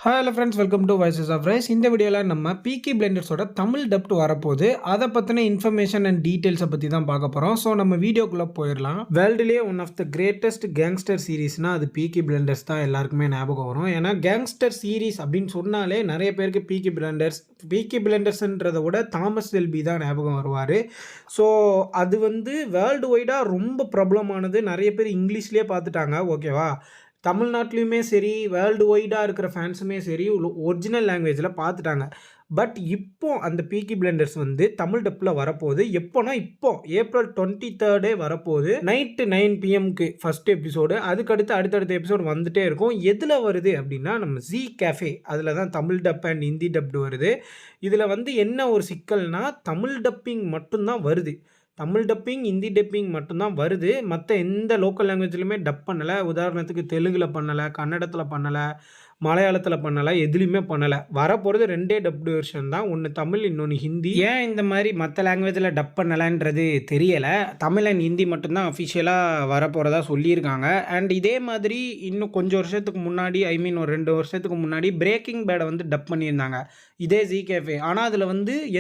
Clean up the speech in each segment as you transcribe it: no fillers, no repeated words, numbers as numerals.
Hello friends, welcome to voices of rice. இந்த வீடியோவில் நம்ம பீக்கி பிளைண்டர்ஸோட தமிழ் டப்ட் வரப்போகுது. அதை பற்றின இன்ஃபர்மேஷன் அண்ட் டீட்டெயில்ஸை பற்றி தான் பார்க்க போகிறோம். ஸோ நம்ம வீடியோக்குள்ளே போயிடலாம். வேர்ல்டுலேயே one of the greatest gangster சீரீஸ்னால் அது பீக்கி பிளைண்டர்ஸ் தான் எல்லாருக்குமே ஞாபகம் வரும். ஏன்னா கேங்ஸ்டர் சீரீஸ் அப்படின்னு சொன்னாலே நிறைய பேருக்கு பீக்கி பிளைண்டர்ஸ்ன்றதை விட தாமஸ் ஷெல்பி தான் ஞாபகம் வருவார். ஸோ அது வேர்ல்டு வைடாக ரொம்ப பிரபலமானது. நிறைய பேர் இங்கிலீஷ்லேயே பார்த்துட்டாங்க. ஓகேவா, தமிழ்நாட்டிலையுமே சரி, வேர்ல்டு வைடாக இருக்கிற ஃபேன்ஸுமே சரி, ஒரிஜினல் லாங்குவேஜில் பார்த்துட்டாங்க. பட் இப்போ அந்த பீக்கி பிளைண்டர்ஸ் தமிழ் டப்பில் வரப்போகுது. எப்போனா இப்போ ஏப்ரல் 23 வரப்போகுது. Night 9 PM first episode. அதுக்கடுத்து அடுத்தடுத்த எபிசோடு வந்துகிட்டே இருக்கும். எதில் வருது அப்படின்னா நம்ம ஜீ கேஃபே, அதில் தான் Tamil dub and Hindi dubbed வருது. இதில் என்ன ஒரு சிக்கல்னா தமிழ் டப்பிங் மட்டும்தான் வருது. தமிழ் டப்பிங், ஹிந்தி டப்பிங் மட்டும்தான் வருது. மற்ற எந்த லோக்கல் லாங்குவேஜ்லையுமே டப் பண்ணலை. உதாரணத்துக்கு தெலுங்கில் பண்ணலை, கன்னடத்தில் பண்ணலை, மலையாளத்தில் பண்ணலை, எதுலேயுமே பண்ணலை. வரப்போகிறது 2 டப்டு வெர்ஷன் தான். ஒன்று தமிழ், இன்னொன்று ஹிந்தி. ஏன் இந்த மாதிரி மற்ற லாங்குவேஜில் டப் பண்ணலைன்றது தெரியலை. தமிழ் அண்ட் ஹிந்தி மட்டும்தான் அஃபிஷியலாக வரப்போகிறதா சொல்லியிருக்காங்க. அண்ட் இதே மாதிரி இன்னும் கொஞ்சம் வருஷத்துக்கு முன்னாடி, ஒரு 2 வருஷத்துக்கு முன்னாடி பிரேக்கிங் பேடை டப் பண்ணியிருந்தாங்க, இதே ஜீ கேஃபே. ஆனால் அதில்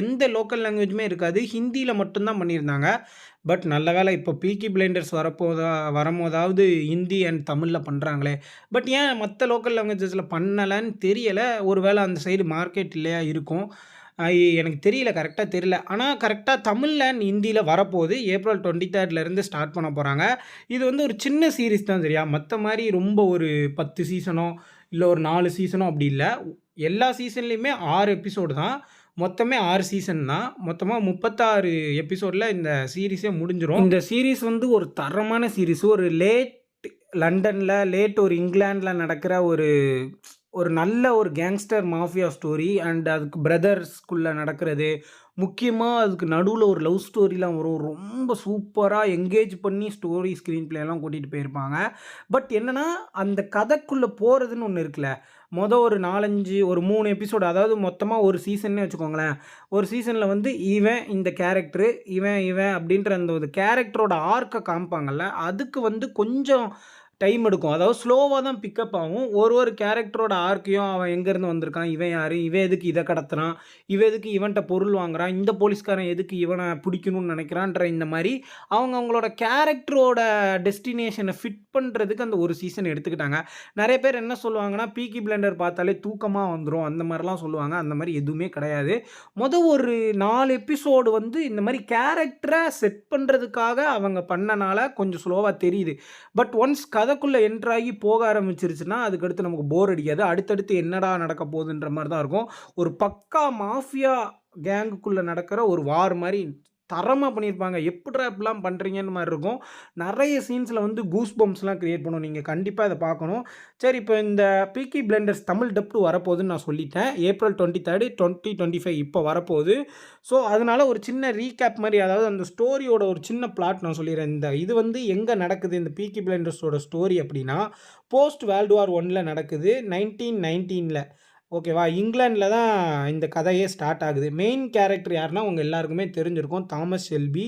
எந்த லோக்கல் லாங்குவேஜுமே இருக்காது, ஹிந்தியில் மட்டும்தான் பண்ணியிருந்தாங்க. பட் நல்ல வேலை இப்போ பீக்கி பிளைண்டர்ஸ் வரும்போதாவது ஹிந்தி அண்ட் தமிழில் பண்ணுறாங்களே. பட் ஏன் மற்ற லோக்கல் லாங்குவேஜஸில் பண்ணலைன்னு தெரியலை. ஒரு வேளை அந்த சைடு மார்க்கெட் இல்லையா இருக்கும், எனக்கு தெரியல, கரெக்டாக தெரியல. ஆனால் கரெக்டாக தமிழில் அண்ட் ஹிந்தியில் வரப்போகுது. ஏப்ரல் 23 ஸ்டார்ட் பண்ண போகிறாங்க. இது ஒரு சின்ன சீரீஸ் தான் சரியா. மற்ற மாதிரி ரொம்ப ஒரு 10 சீசனோ இல்லை ஒரு 4 சீசனோ அப்படி இல்லை. எல்லா சீசன்லேயுமே 6 எபிசோடு தான். மொத்தமே 6 சீசன் தான். மொத்தமாக 36 எபிசோடில் இந்த சீரீஸே முடிஞ்சிடும். இந்த சீரீஸ் ஒரு தரமான சீரீஸ். ஒரு லண்டனில் ஒரு இங்கிலாண்டில் நடக்கிற ஒரு நல்ல ஒரு கேங்ஸ்டர் மாஃபியா ஸ்டோரி. அண்ட் அதுக்கு பிரதர்ஸ்குள்ளே நடக்கிறது, முக்கியமாக அதுக்கு நடுவில் ஒரு லவ் ஸ்டோரிலாம் வரும். ரொம்ப சூப்பராக என்கேஜ் பண்ணி ஸ்டோரி ஸ்க்ரீன் பிளேலாம் கூட்டிகிட்டு போயிருப்பாங்க. பட் என்னென்னா அந்த கதைக்குள்ளே போகிறதுன்னு ஒன்று இருக்குல்ல. ஒரு 4-5 ஒரு 3 எபிசோடு, அதாவது மொத்தமாக ஒரு சீசன்னே வச்சுக்கோங்களேன். ஒரு சீசனில் இவன் இந்த கேரக்டரு, இவன் அப்படின்ற அந்த ஒரு கேரக்டரோட ஆர்க்கை காமிப்பாங்கல்ல, அதுக்கு கொஞ்சம் டைம் எடுக்கும். அதாவது ஸ்லோவாக தான் பிக்கப் ஆகும். ஒரு கேரக்டரோட ஆர்க்கையும், அவன் எங்கேருந்து வந்திருக்கான், இவன் யார், இவன் எதுக்கு இதை கடத்துறான், இவன் எதுக்கு இவன்கிட்ட பொருள் வாங்குறான், இந்த போலீஸ்காரன் எதுக்கு இவனை பிடிக்கணும்னு நினைக்கிறான்ற இந்த மாதிரி அவங்களோட கேரக்டரோட டெஸ்டினேஷனை ஃபிட் பண்ணுறதுக்கு அந்த ஒரு சீசன் எடுத்துக்கிட்டாங்க. நிறைய பேர் என்ன சொல்லுவாங்கன்னா, பீக்கி பிளைண்டர் பார்த்தாலே தூக்கமாக வந்துடும் அந்த மாதிரிலாம் சொல்லுவாங்க. அந்த மாதிரி எதுவுமே கிடையாது. ஒரு 4 எபிசோடு இந்த மாதிரி கேரக்டரை செட் பண்ணுறதுக்காக அவங்க பண்ணனால கொஞ்சம் ஸ்லோவாக தெரியுது. பட் ஒன்ஸ் கதைக்குள்ளே என்ட்ராகி போக ஆரம்பிச்சிருச்சுன்னா அதுக்கடுத்து நமக்கு போர் அடிக்காது. அடுத்தடுத்து என்னடா நடக்க போகுதுன்ற மாதிரி தான் இருக்கும். ஒரு பக்கா மாஃபியா கேங்குக்குள்ளே நடக்கிற ஒரு வார் மாதிரி தரமாக பண்ணியிருப்பாங்க. எப்படிடா இப்படிலாம் பண்ணுறீங்கன்னு மாதிரி இருக்கும். நிறைய சீன்ஸில் கூஸ் பம்ப்ஸ்லாம் க்ரியேட் பண்ணும். நீங்கள் கண்டிப்பாக இதை பார்க்கணும். சரி, இப்போ இந்த பீக்கி பிளைண்டர்ஸ் தமிழ் டப்டு வரப்போகுதுன்னு நான் சொல்லிட்டேன். ஏப்ரல் 23, 2025 இப்போ வரப்போகுது. ஸோ அதனால் ஒரு சின்ன ரீகேப் மாதிரி, அதாவது அந்த ஸ்டோரியோட ஒரு சின்ன பிளாட் நான் சொல்லிடுறேன். இது எங்கே நடக்குது இந்த பீக்கி பிளைண்டர்ஸோட ஸ்டோரி அப்படின்னா, போஸ்ட் வேர்ல்டு வார் 1 நடக்குது, 1919. ஓகேவா, இங்கிலாண்டில் தான் இந்த கதையே ஸ்டார்ட் ஆகுது. மெயின் கேரக்டர் யாருன்னா உங்கள் எல்லாருக்குமே தெரிஞ்சிருக்கும், தாமஸ் ஷெல்பி.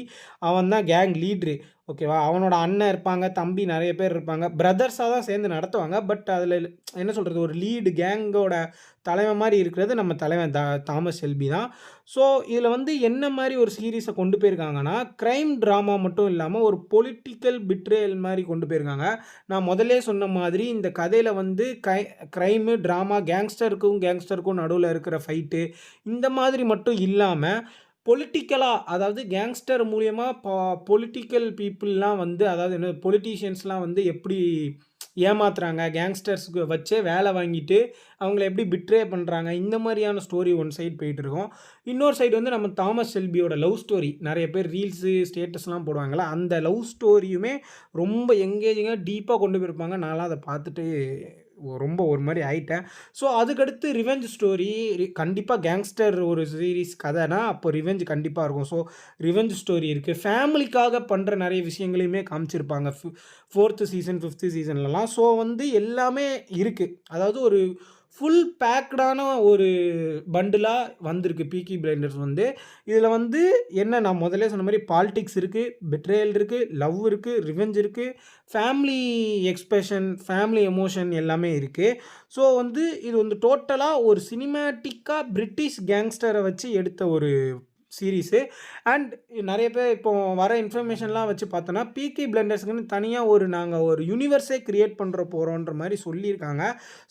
அவன் தான் கேங் லீட்ரு. ஓகேவா, அவனோட அண்ணன் இருப்பாங்க, தம்பி நிறைய பேர் இருப்பாங்க. பிரதர்ஸாக தான் சேர்ந்து நடத்துவாங்க. பட் அதில் என்ன சொல்கிறது, ஒரு லீடு கேங்கோட தலைமை மாதிரி இருக்கிறது நம்ம தலைவன் தாமஸ் ஷெல்பி தான். ஸோ இதில் என்ன மாதிரி ஒரு சீரீஸை கொண்டு போயிருக்காங்கன்னா, க்ரைம் ட்ராமா மட்டும் இல்லாமல் ஒரு பொலிட்டிக்கல் பிட்ரேயல் மாதிரி கொண்டு போயிருக்காங்க. நான் முதல்லே சொன்ன மாதிரி இந்த கதையில் க்ரைமு, ட்ராமா, கேங்ஸ்டருக்கும் நடுவில் இருக்கிற ஃபைட்டு, இந்த மாதிரி மட்டும் இல்லாமல் பொலிட்டிக்கலாக, அதாவது கேங்ஸ்டர் மூலியமாக பொலிட்டிக்கல் பீப்புளெலாம் அதாவது என்ன பொலிட்டீஷியன்ஸ்லாம் எப்படி ஏமாத்துறாங்க, கேங்ஸ்டர்ஸுக்கு வச்சே வேலை வாங்கிட்டு அவங்கள எப்படி பிட்ரே பண்ணுறாங்க, இந்த மாதிரியான ஸ்டோரி ஒன் சைடு போயிட்டுருக்கோம். இன்னொரு சைடு நம்ம தாமஸ் ஷெல்பியோட லவ் ஸ்டோரி, நிறைய பேர் ரீல்ஸு ஸ்டேட்டஸ்லாம் போடுவாங்களா, அந்த லவ் ஸ்டோரியுமே ரொம்ப எங்கேஜிங்காக டீப்பாக கொண்டு போயிருப்பாங்க. நான்லாம் அதை பார்த்துட்டு ரொம்ப ஒரு மாதிரி ஆயிட்டேன். ஸோ அதுக்கடுத்து ரிவெஞ்ச் ஸ்டோரி, கண்டிப்பாக கேங்ஸ்டர் ஒரு சீரீஸ் கதைனா அப்போ ரிவெஞ்ச் கண்டிப்பாக இருக்கும். ஸோ ரிவெஞ்ச் ஸ்டோரி இருக்குது. ஃபேமிலிக்காக பண்ணுற நிறைய விஷயங்களையுமே காமிச்சிருப்பாங்க 4th சீசன் 5th சீசன்லலாம். ஸோ எல்லாமே இருக்குது. அதாவது ஒரு ஃபுல் பேக்டான ஒரு பண்டிலாக வந்திருக்கு பீக்கி பிளைண்டர்ஸ் வந்து. இதில் வந்து என்ன நான் முதல்லே சொன்ன மாதிரி பாலிடிக்ஸ் இருக்குது, பெட்ரேயல் இருக்குது, லவ் இருக்குது, ரிவெஞ்ச் இருக்குது, ஃபேமிலி எக்ஸ்பிரஷன், ஃபேமிலி எமோஷன் எல்லாமே இருக்குது. ஸோ வந்து இது வந்து டோட்டலாக ஒரு சினிமேட்டிக்காக பிரிட்டிஷ் கேங்ஸ்டரை வச்சு எடுத்த ஒரு சீரீஸு. அண்ட் நிறைய பேர் இப்போ வர இன்ஃபர்மேஷன்லாம் வச்சு பார்த்தோன்னா பீக்கி பிளைண்டர்ஸ்க்குன்னு தனியாக நாங்கள் ஒரு யூனிவர்ஸே க்ரியேட் பண்ணுற போகிறோன்ற மாதிரி சொல்லியிருக்காங்க.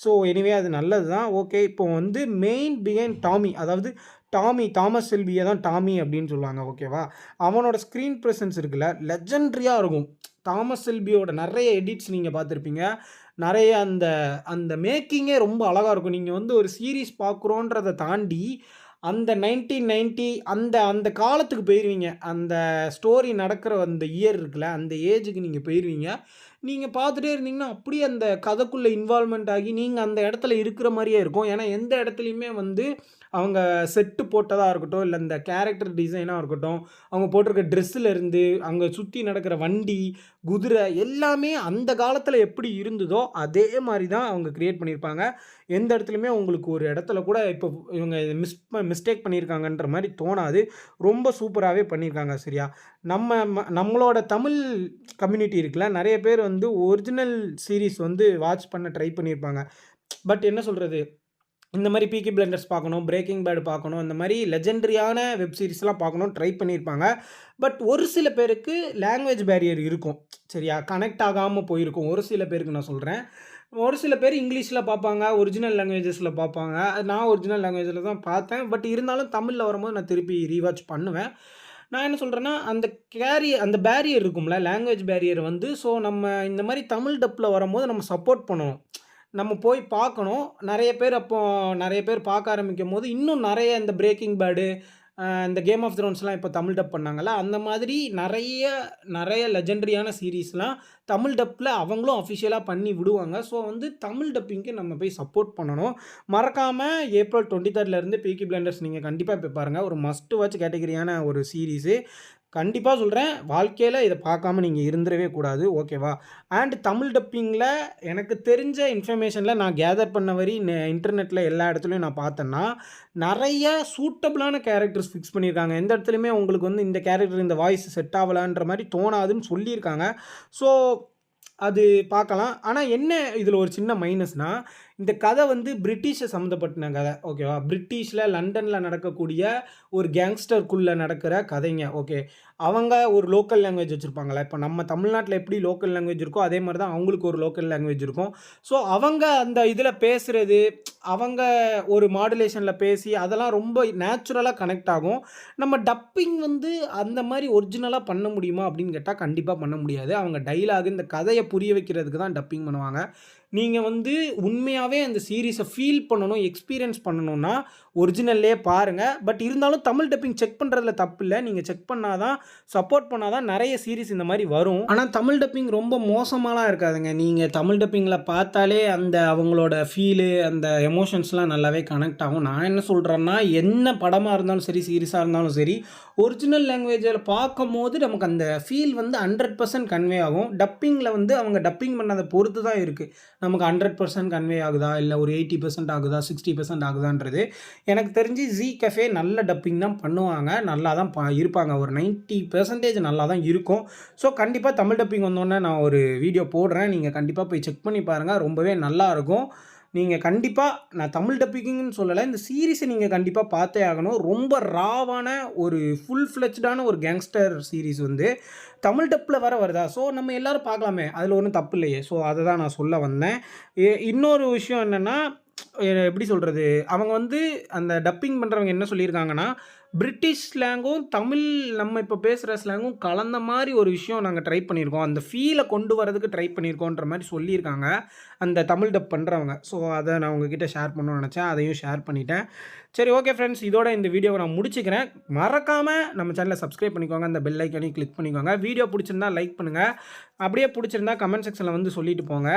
ஸோ எனிவே அது நல்லது தான். ஓகே, இப்போ வந்து மெயின் பிஹைண்ட் டாமி, அதாவது தாமஸ் செல்பியை தான் டாமி அப்படின்னு சொல்லுவாங்க. ஓகேவா, அவனோட ஸ்க்ரீன் ப்ரெசன்ஸ் இருக்குல்ல, லெஜெண்ட்ரியாக இருக்கும். தாமஸ் செல்பியோட நிறைய எடிட்ஸ் நீங்கள் பார்த்துருப்பீங்க. நிறைய அந்த அந்த மேக்கிங்கே ரொம்ப அழகாக இருக்கும். நீங்கள் வந்து ஒரு சீரீஸ் பார்க்குறோன்றதை தாண்டி அந்த 1990 அந்த அந்த காலத்துக்கு போயிருவீங்க. அந்த ஸ்டோரி நடக்கிற அந்த இயர் இருக்குல்ல, அந்த ஏஜுக்கு நீங்கள் போயிருவீங்க. நீங்கள் பார்த்துட்டே இருந்தீங்கன்னா அப்படியே அந்த கதைக்குள்ளே இன்வால்வ்மெண்ட் ஆகி நீங்கள் அந்த இடத்துல இருக்கிற மாதிரியே இருக்கும். ஏன்னா எந்த இடத்துலையுமே வந்து அவங்க செட்டு போட்டதாக இருக்கட்டும், இல்லை இந்த கேரக்டர் டிசைனாக இருக்கட்டும், அவங்க போட்டிருக்க ட்ரெஸ்ஸிலேருந்து அங்கே சுற்றி நடக்கிற வண்டி, குதிரை எல்லாமே அந்த காலத்தில் எப்படி இருந்ததோ அதே மாதிரி தான் அவங்க க்ரியேட் பண்ணியிருப்பாங்க. எந்த இடத்துலையுமே உங்களுக்கு ஒரு இடத்துல கூட இப்போ இவங்க மிஸ்டேக் பண்ணியிருக்காங்கன்ற மாதிரி தோணாது. ரொம்ப சூப்பராகவே பண்ணியிருக்காங்க. சரியா, நம்மளோட தமிழ் கம்யூனிட்டி இருக்குல்ல, நிறைய பேர் வந்து ஒரிஜினல் சீரீஸ் வந்து வாட்ச் பண்ண ட்ரை பண்ணியிருப்பாங்க. பட் என்ன சொல்கிறது, இந்த மாதிரி பீக்கி பிளைண்டர்ஸ் பார்க்கணும், பிரேக்கிங் பேட் பார்க்கணும், இந்த மாதிரி லெஜெண்டரியான வெப் சீரிஸ்லாம் பார்க்கணும்னு ட்ரை பண்ணியிருப்பாங்க. பட் ஒரு சில பேருக்கு லாங்குவேஜ் பேரியர் இருக்கும். சரியா, கனெக்ட் ஆகாமல் போயிருக்கும் ஒரு சில பேருக்கு நான் சொல்கிறேன். ஒரு சில பேர் இங்கிலீஷில் பார்ப்பாங்க, ஒரிஜினல் லாங்குவேஜஸில் பார்ப்பாங்க. நான் ஒரிஜினல் லாங்குவேஜில் தான் பார்த்தேன். பட் இருந்தாலும் தமிழில் வரும்போது நான் திருப்பி ரீவாட்ச் பண்ணுவேன். நான் என்ன சொல்கிறேன்னா, அந்த பேரியர் இருக்கும்ல, லாங்குவேஜ் பேரியர் வந்து ஸோ நம்ம இந்த மாதிரி தமிழ் டப்பில் வரும்போது நம்ம சப்போர்ட் பண்ணணும். நம்ம போய் பார்க்கணும். நிறைய பேர் பார்க்க ஆரம்பிக்கும்போது இன்னும் நிறைய இந்த பிரேக்கிங் பேடு, இந்த கேம் ஆஃப் த்ரோன்ஸ்லாம் இப்போ தமிழ் டப் பண்ணாங்கல்ல, அந்த மாதிரி நிறைய லெஜெண்டரியான சீரீஸ்லாம் தமிழ் டப்பில் அவங்களும் அஃபிஷியலாக பண்ணி விடுவாங்க. ஸோ வந்து தமிழ் டப்பிங்க்கு நம்ம போய் சப்போர்ட் பண்ணணும். மறக்காமல் ஏப்ரல் 23 பீக்கி பிளைண்டர்ஸ் நீங்கள் கண்டிப்பாக போய் பாருங்கள். ஒரு மஸ்ட் வாட்ச் கேட்டகரியான ஒரு சீரீஸு. கண்டிப்பாக சொல்கிறேன், வாழ்க்கையில் இதை பார்க்காம நீங்கள் இருந்துடவே கூடாது. ஓகேவா, அண்ட் தமிழ் டப்பிங்கில் எனக்கு தெரிஞ்ச இன்ஃபர்மேஷனில் நான் கேதர் பண்ண வரி இன்டர்நெட்டில் எல்லா இடத்துலையும் நான் பார்த்தேன்னா, நிறைய சூட்டபிளான கேரக்டர்ஸ் ஃபிக்ஸ் பண்ணியிருக்காங்க. எந்த இடத்துலையுமே உங்களுக்கு வந்து இந்த கேரக்டர் இந்த வாய்ஸ் செட் ஆகலான்ற மாதிரி தோணாதுன்னு சொல்லியிருக்காங்க. ஸோ அது பார்க்கலாம். ஆனால் என்ன இதில் ஒரு சின்ன மைனஸ்னால், இந்த கதை வந்து பிரிட்டிஷை சம்மந்தப்பட்ட கதை. ஓகேவா, பிரிட்டிஷில் லண்டனில் நடக்கக்கூடிய ஒரு கேங்ஸ்டருக்குள்ளே நடக்கிற கதைங்க. ஓகே, அவங்க ஒரு லோக்கல் லாங்குவேஜ் வச்சுருப்பாங்களா, இப்போ நம்ம தமிழ்நாட்டில் எப்படி லோக்கல் லாங்குவேஜ் இருக்கோ அதே மாதிரி தான் அவங்களுக்கு ஒரு லோக்கல் லாங்குவேஜ் இருக்கும். ஸோ அவங்க அந்த இதில் பேசுகிறது, அவங்க ஒரு மாடுலேஷனில் பேசி அதெல்லாம் ரொம்ப நேச்சுரலாக கனெக்ட் ஆகும். நம்ம டப்பிங் வந்து அந்த மாதிரி ஒரிஜினலாக பண்ண முடியுமா அப்படின்னு கேட்டால் கண்டிப்பாக பண்ண முடியாது. அவங்க டைலாக் இந்த கதையை புரிய வைக்கிறதுக்கு தான் டப்பிங் பண்ணுவாங்க. நீங்கள் வந்து உண்மையாகவே அந்த சீரீஸை ஃபீல் பண்ணணும், எக்ஸ்பீரியன்ஸ் பண்ணணுன்னா ஒரிஜினல்லே பாருங்கள். பட் இருந்தாலும் தமிழ் டப்பிங் செக் பண்ணுறதுல தப்பு இல்லை. நீங்கள் செக் பண்ணால் தான், சப்போர்ட் பண்ணால் தான் நிறைய சீரீஸ் இந்த மாதிரி வரும். ஆனால் தமிழ் டப்பிங் ரொம்ப மோசமாலாம் இருக்காதுங்க. நீங்கள் தமிழ் டப்பிங்கில் பார்த்தாலே அந்த அவங்களோட ஃபீலு, அந்த எமோஷன்ஸ்லாம் நல்லாவே கனெக்ட் ஆகும். நான் என்ன சொல்கிறேன்னா, என்ன படமாக இருந்தாலும் சரி, சீரீஸாக இருந்தாலும் சரி, ஒரிஜினல் லாங்குவேஜில் பார்க்கும் போது நமக்கு அந்த ஃபீல் வந்து 100% கன்வே ஆகும். டப்பிங்கில் வந்து அவங்க டப்பிங் பண்ணதை பொறுத்து தான் இருக்குது. நமக்கு 100% கன்வே ஆகுதா, இல்லை ஒரு 80% ஆகுதா, 60% ஆகுதான்றது. எனக்கு தெரிஞ்சு ஜீ கஃபே நல்ல டப்பிங் தான் பண்ணுவாங்க, நல்லா தான் இருப்பாங்க. ஒரு 90% நல்லா தான் இருக்கும். ஸோ கண்டிப்பாக தமிழ் டப்பிங் வந்தோடனே நான் ஒரு வீடியோ போடுறேன். நீங்கள் கண்டிப்பாக போய் செக் பண்ணி பாருங்கள், ரொம்பவே நல்லாயிருக்கும். நீங்கள் கண்டிப்பாக, நான் தமிழ் டப்பிங்னு சொல்லலை, இந்த சீரீஸை நீங்கள் கண்டிப்பாக பார்த்தே ஆகணும். ரொம்ப ராவான ஒரு ஃபுல் ஃப்ளெஜ்டான ஒரு கேங்ஸ்டர் சீரீஸ் வந்து தமிழ் டப்பில் வருதா. ஸோ நம்ம எல்லோரும் பார்க்கலாமே, அதில் ஒன்றும் தப்பு இல்லையே. ஸோ அதை தான் நான் சொல்ல வந்தேன். இன்னொரு விஷயம் என்னென்னா, எப்படி சொல்கிறது, அவங்க வந்து அந்த டப்பிங் பண்ணுறவங்க என்ன சொல்லியிருக்காங்கன்னா, பிரிட்டிஷ் ஸ்லாங்கும் தமிழ் நம்ம இப்போ பேசுகிற ஸ்லாங்கும் கலந்த மாதிரி ஒரு விஷயம் நாங்கள் ட்ரை பண்ணியிருக்கோம், அந்த ஃபீலை கொண்டு வரதுக்கு ட்ரை பண்ணியிருக்கோன்ற மாதிரி சொல்லியிருக்காங்க அந்த தமிழ் டப் பண்ணுறவங்க. ஸோ அதை நான் உங்ககிட்ட ஷேர் பண்ணணும்னு நினச்சேன், அதையும் ஷேர் பண்ணிட்டேன். சரி, ஓகே ஃப்ரெண்ட்ஸ், இதோட இந்த வீடியோவை நான் முடிச்சுக்கிறேன். மறக்காமல் நம்ம சேனலை சப்ஸ்கிரைப் பண்ணிக்கோங்க, அந்த பெல் ஐக்கானையும் கிளிக் பண்ணிக்கோங்க. வீடியோ பிடிச்சிருந்தா லைக் பண்ணுங்கள், அப்படியே பிடிச்சிருந்தா கமெண்ட் செக்ஷனில் வந்து சொல்லிட்டு போங்க.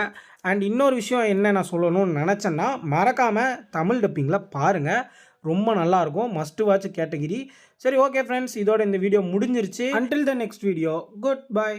அண்ட் இன்னொரு விஷயம் என்ன நான் சொல்லணும்னு நினச்சேன்னா, மறக்காமல் தமிழ் டப்பிங்கில் பாருங்கள், ரொம்ப நல்லாயிருக்கும், மஸ்ட் வாட்ச் கேட்டகிரி. சரி, ஓகே ஃப்ரெண்ட்ஸ், இதோட இந்த வீடியோ முடிஞ்சிருச்சு. Until the next video, good bye.